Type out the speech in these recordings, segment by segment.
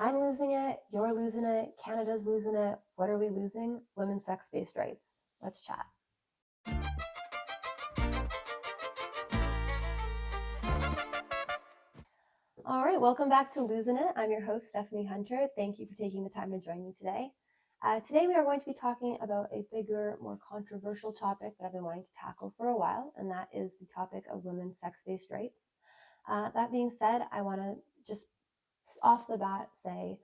I'm losing it, you're losing it, Canada's losing it. What are we losing? Women's sex-based rights. Let's chat. All right, welcome back to Losing It. I'm your host, Stephanie Hunter. Thank you for taking the time to join me today. Today, we are going to be talking about a bigger, more controversial topic that I've been wanting to tackle for a while, and that is the topic of women's sex-based rights. That being said, I want to just off the bat say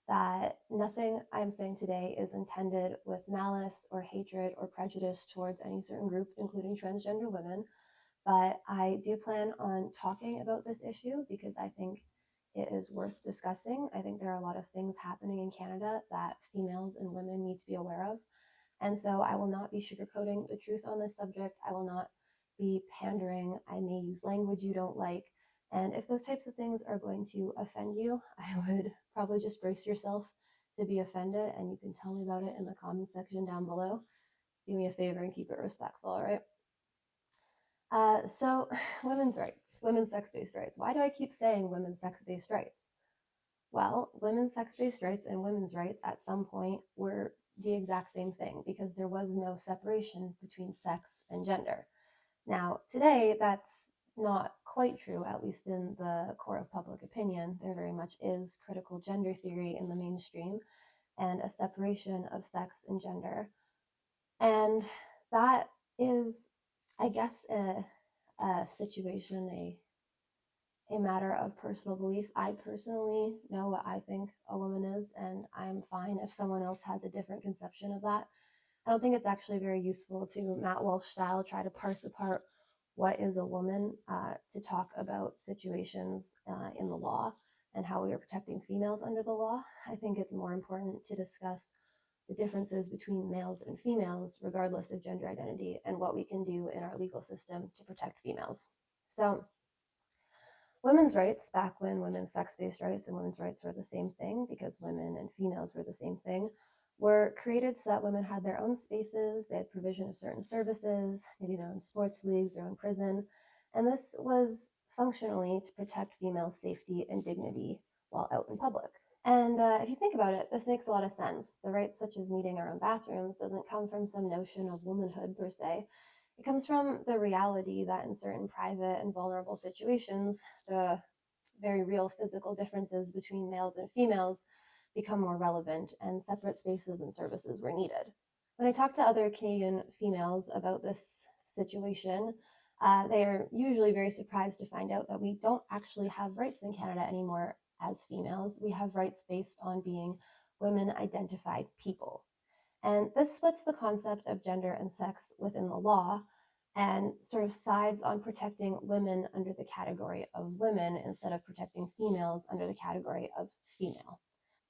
that nothing I'm saying today is intended with malice or hatred or prejudice towards any certain group, including transgender women. But I do plan on talking about this issue because I think it is worth discussing. I think there are a lot of things happening in Canada that females and women need to be aware of. And so I will not be sugarcoating the truth on this subject. I will not be pandering. I may use language you don't like. And if those types of things are going to offend you, I would probably just brace yourself to be offended, and you can tell me about it in the comment section down below. Do me a favor and keep it respectful, all right? So, women's rights, women's sex-based rights. Why do I keep saying women's sex-based rights? Well, women's sex-based rights and women's rights at some point were the exact same thing because there was no separation between sex and gender. Now, today, that's not quite true, at least in the core of public opinion. There very much is critical gender theory in the mainstream and a separation of sex and gender. And that is, I guess, a situation, a matter of personal belief. I personally know what I think a woman is, and I'm fine if someone else has a different conception of that. I don't think it's actually very useful to Matt Walsh style try to parse apart what is a woman to talk about situations in the law and how we are protecting females under the law. I think it's more important to discuss the differences between males and females, regardless of gender identity, and what we can do in our legal system to protect females. So, women's rights, back when women's sex-based rights and women's rights were the same thing, because women and females were the same thing, were created so that women had their own spaces, they had provision of certain services, maybe their own sports leagues, their own prison, and this was functionally to protect females' safety and dignity while out in public. And if you think about it, this makes a lot of sense. The rights such as needing our own bathrooms doesn't come from some notion of womanhood per se. It comes from the reality that in certain private and vulnerable situations, the very real physical differences between males and females become more relevant, and separate spaces and services were needed. When I talk to other Canadian females about this situation, they are usually very surprised to find out that we don't actually have rights in Canada anymore as females. We have rights based on being women identified people. And this splits the concept of gender and sex within the law and sort of sides on protecting women under the category of women instead of protecting females under the category of female.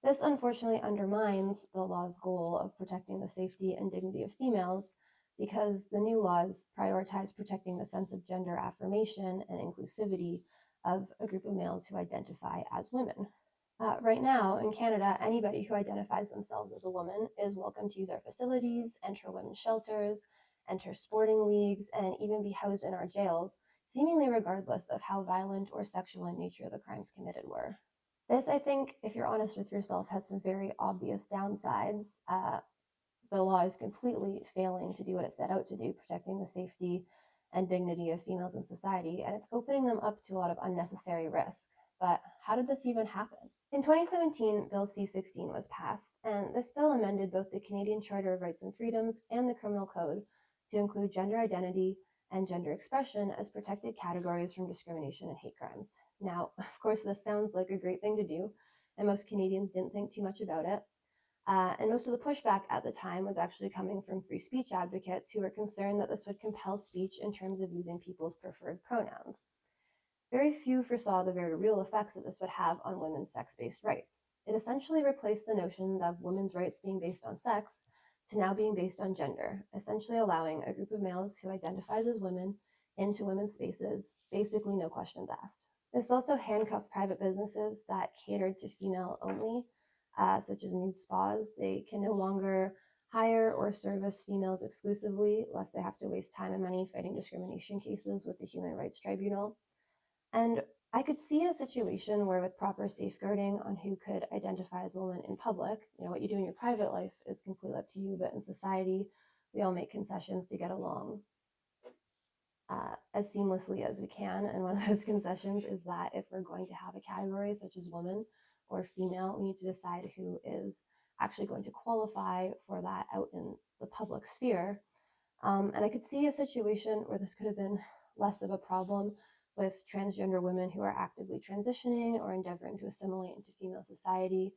This unfortunately undermines the law's goal of protecting the safety and dignity of females because the new laws prioritize protecting the sense of gender affirmation and inclusivity of a group of males who identify as women. Right now in Canada, anybody who identifies themselves as a woman is welcome to use our facilities, enter women's shelters, enter sporting leagues, and even be housed in our jails, seemingly regardless of how violent or sexual in nature the crimes committed were. This, I think, if you're honest with yourself, has some very obvious downsides. The law is completely failing to do what it set out to do, protecting the safety and dignity of females in society, and it's opening them up to a lot of unnecessary risk. But how did this even happen? In 2017, Bill C-16 was passed, and this bill amended both the Canadian Charter of Rights and Freedoms and the Criminal Code to include gender identity and gender expression as protected categories from discrimination and hate crimes. Now, of course, this sounds like a great thing to do, and most Canadians didn't think too much about it. And most of the pushback at the time was actually coming from free speech advocates who were concerned that this would compel speech in terms of using people's preferred pronouns. Very few foresaw the very real effects that this would have on women's sex-based rights. It essentially replaced the notion of women's rights being based on sex to now being based on gender, essentially allowing a group of males who identifies as women into women's spaces, basically no questions asked. This also handcuffed private businesses that catered to female only, such as nude spas. They can no longer hire or service females exclusively, lest they have to waste time and money fighting discrimination cases with the Human Rights Tribunal. And I could see a situation where, with proper safeguarding on who could identify as a woman in public, what you do in your private life is completely up to you, but in society, we all make concessions to get along as seamlessly as we can. And one of those concessions is that if we're going to have a category such as woman or female, we need to decide who is actually going to qualify for that out in the public sphere. And I could see a situation where this could have been less of a problem with transgender women who are actively transitioning or endeavoring to assimilate into female society,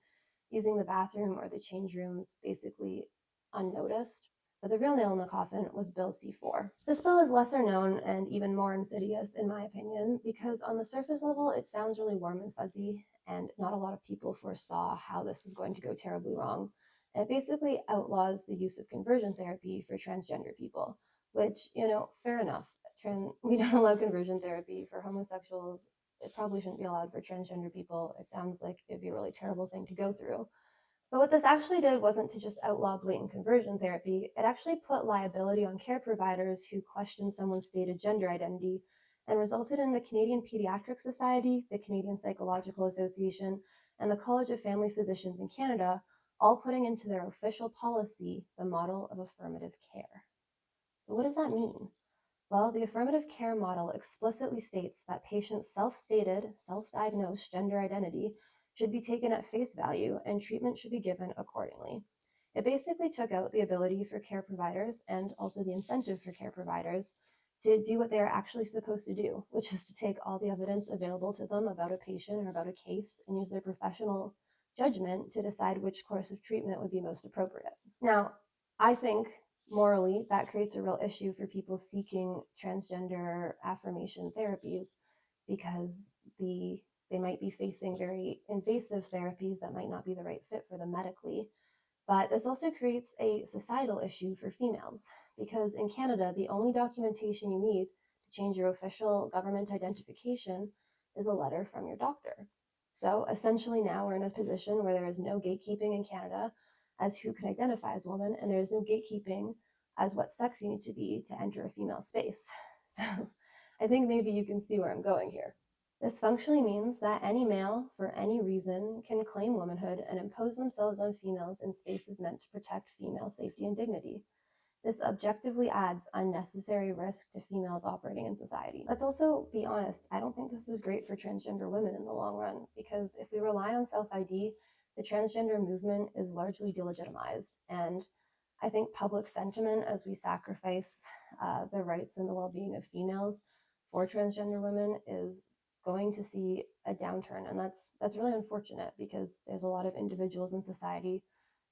using the bathroom or the change rooms basically unnoticed. But the real nail in the coffin was Bill C-4. This bill is lesser known and even more insidious, in my opinion, because on the surface level, it sounds really warm and fuzzy, and not a lot of people foresaw how this was going to go terribly wrong. It basically outlaws the use of conversion therapy for transgender people, which, fair enough. We don't allow conversion therapy for homosexuals. It probably shouldn't be allowed for transgender people. It sounds like it'd be a really terrible thing to go through. But what this actually did wasn't to just outlaw blatant conversion therapy, it actually put liability on care providers who questioned someone's stated gender identity and resulted in the Canadian Pediatric Society, the Canadian Psychological Association, and the College of Family Physicians in Canada all putting into their official policy the model of affirmative care. So, what does that mean? Well, the affirmative care model explicitly states that patients' self stated, self diagnosed gender identity should be taken at face value and treatment should be given accordingly. It basically took out the ability for care providers and also the incentive for care providers to do what they are actually supposed to do, which is to take all the evidence available to them about a patient or about a case and use their professional judgment to decide which course of treatment would be most appropriate. Now, I think morally that creates a real issue for people seeking transgender affirmation therapies because they might be facing very invasive therapies that might not be the right fit for them medically. But this also creates a societal issue for females because in Canada, the only documentation you need to change your official government identification is a letter from your doctor. So essentially, now we're in a position where there is no gatekeeping in Canada as who can identify as a woman, and there is no gatekeeping as what sex you need to be to enter a female space. So I think maybe you can see where I'm going here. This functionally means that any male, for any reason, can claim womanhood and impose themselves on females in spaces meant to protect female safety and dignity. This objectively adds unnecessary risk to females operating in society. Let's also be honest, I don't think this is great for transgender women in the long run, because if we rely on self ID, the transgender movement is largely delegitimized. And I think public sentiment as we sacrifice the rights and the well being of females for transgender women is going to see a downturn. And that's really unfortunate because there's a lot of individuals in society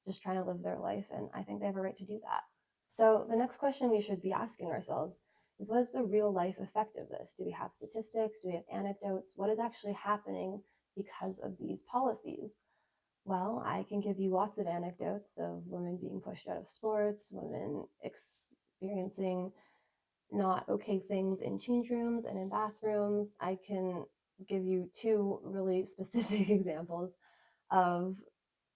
just trying to live their life. And I think they have a right to do that. So the next question we should be asking ourselves is, what is the real life effect of this? Do we have statistics? Do we have anecdotes? What is actually happening because of these policies? Well, I can give you lots of anecdotes of women being pushed out of sports, women experiencing not okay things in change rooms and in bathrooms. I can give you two really specific examples of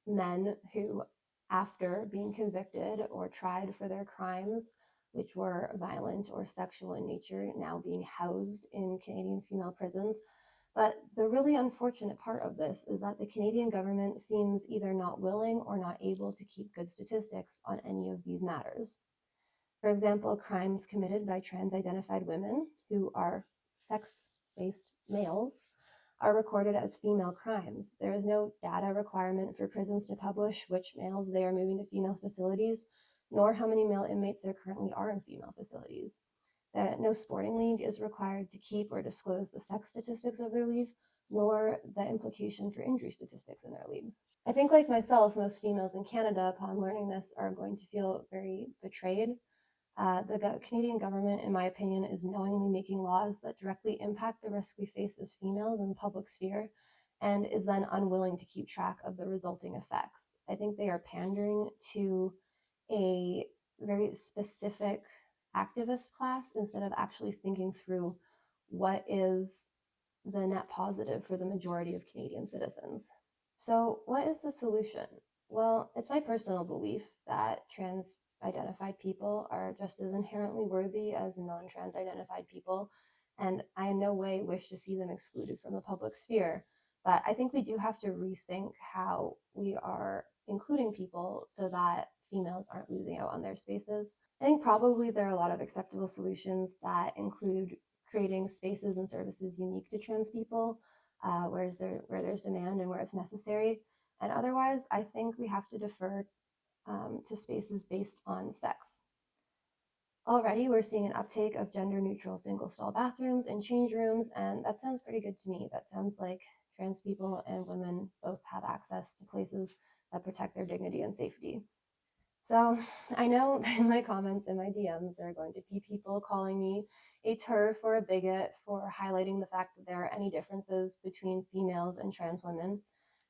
men who, after being convicted or tried for their crimes, which were violent or sexual in nature, now being housed in Canadian female prisons. But the really unfortunate part of this is that the Canadian government seems either not willing or not able to keep good statistics on any of these matters. For example, crimes committed by trans identified women who are sex based males are recorded as female crimes. There is no data requirement for prisons to publish which males they are moving to female facilities, nor how many male inmates there currently are in female facilities. That no sporting league is required to keep or disclose the sex statistics of their league, nor the implication for injury statistics in their leagues. I think, like myself, most females in Canada, upon learning this, are going to feel very betrayed. The Canadian government, in my opinion, is knowingly making laws that directly impact the risk we face as females in the public sphere and is then unwilling to keep track of the resulting effects. I think they are pandering to a very specific activist class instead of actually thinking through what is the net positive for the majority of Canadian citizens. So, what is the solution? Well, it's my personal belief that trans identified people are just as inherently worthy as non trans identified people, and I in no way wish to see them excluded from the public sphere. But I think we do have to rethink how we are including people so that females aren't losing out on their spaces. I think probably there are a lot of acceptable solutions that include creating spaces and services unique to trans people, where there's demand and where it's necessary. And otherwise, I think we have to defer to spaces based on sex. Already, we're seeing an uptake of gender neutral single stall bathrooms and change rooms, and that sounds pretty good to me. That sounds like trans people and women both have access to places that protect their dignity and safety. So I know in my comments and my DMs, there are going to be people calling me a TERF or a bigot for highlighting the fact that there are any differences between females and trans women.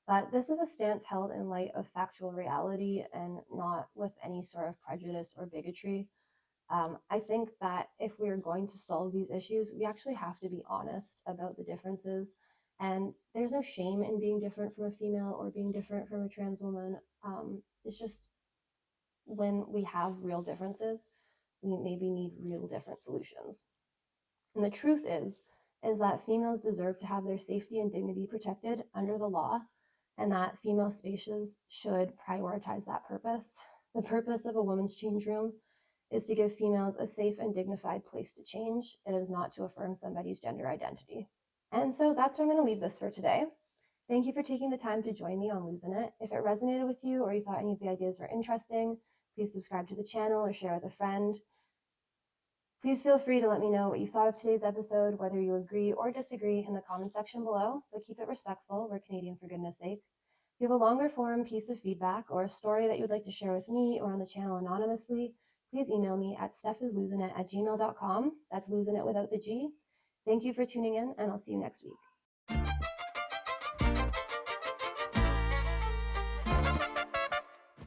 But this is a stance held in light of factual reality and not with any sort of prejudice or bigotry. I think that if we're going to solve these issues, we actually have to be honest about the differences. And there's no shame in being different from a female or being different from a trans woman. It's just when we have real differences, we maybe need real different solutions. And the truth is that females deserve to have their safety and dignity protected under the law, and that female spaces should prioritize that purpose. The purpose of a women's change room is to give females a safe and dignified place to change. It is not to affirm somebody's gender identity. And so that's where I'm going to leave this for today. Thank you for taking the time to join me on Losing It. If it resonated with you or you thought any of the ideas were interesting, please subscribe to the channel or share with a friend. Please feel free to let me know what you thought of today's episode, whether you agree or disagree in the comment section below, but keep it respectful. We're Canadian for goodness sake. If you have a longer form piece of feedback or a story that you'd like to share with me or on the channel anonymously, please email me at stephislosinit@gmail.com. That's losing it without the G. Thank you for tuning in, and I'll see you next week.